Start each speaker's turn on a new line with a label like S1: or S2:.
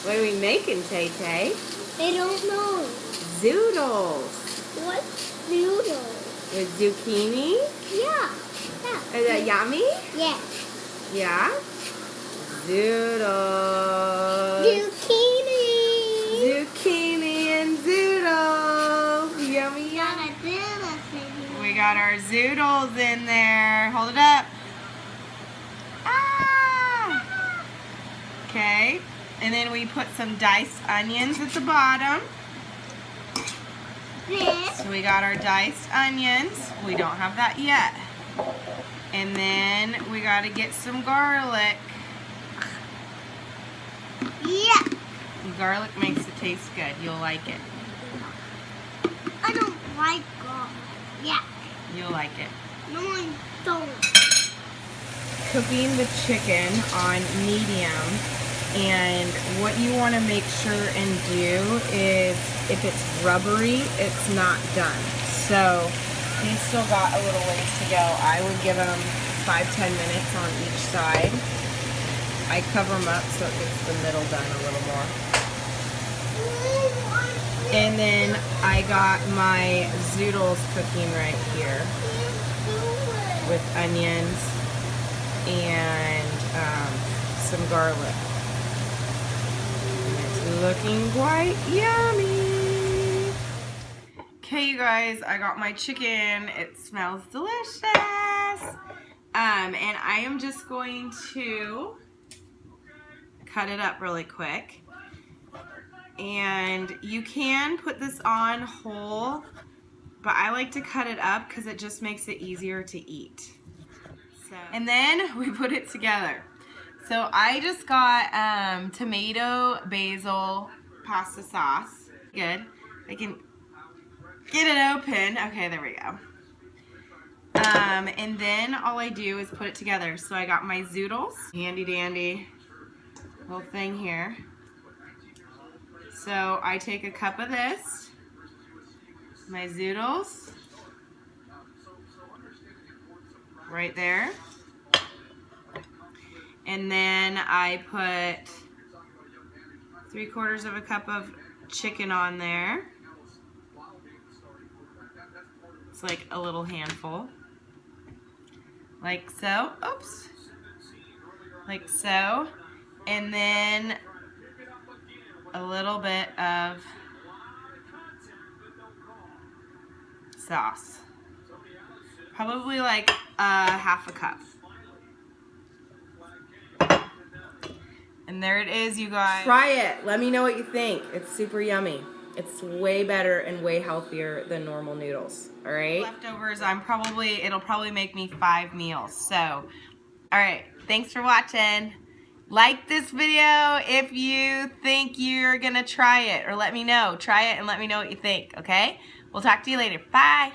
S1: What are we making, Tay-Tay?
S2: I don't know.
S1: Zoodles.
S2: What's noodles?
S1: With zucchini?
S2: Yeah.
S1: Is that yummy?
S2: Yeah.
S1: Yeah? Zoodles.
S2: Zucchini.
S1: Zucchini and zoodles. Yummy, yummy. We got our zoodles in there. Hold it up. Ah! Okay. And then we put some diced onions at the bottom. So we got our diced onions. We don't have that yet. And then we got to get some garlic.
S2: Yeah.
S1: Garlic makes it taste good. You'll like it.
S2: I don't like garlic. Yeah.
S1: You'll like it.
S2: No, I don't.
S1: Cooking the chicken on medium, and what you want to make sure and do is if it's rubbery, it's not done. So these still got a little ways to go. I would give them 5-10 minutes on each side. I cover them up so it gets the middle done a little more. And then I got my zoodles cooking right here with onions and some garlic. And it's looking quite yummy. Okay, you guys, I got my chicken. It smells delicious. And I am just going to cut it up really quick. And you can put this on whole, but I like to cut it up because it just makes it easier to eat. And then we put it together. So I just got tomato basil pasta sauce. Good. I can get it open. Okay, there we go. And then all I do is put it together. So I got my zoodles, handy dandy little thing here. So I take a cup of this, my zoodles, right there. And then I put 3/4 of a cup of chicken on there. It's like a little handful. Like so. Oops. Like so. And then a little bit of sauce. Probably like half a cup. And there it is, you guys. Try it. Let me know what you think. It's super yummy. It's way better and way healthier than normal noodles. All right? Leftovers, it'll probably make me 5 meals. So, all right. Thanks for watching. Like this video if you think you're gonna try it, or let me know. Try it and let me know what you think, okay? We'll talk to you later. Bye.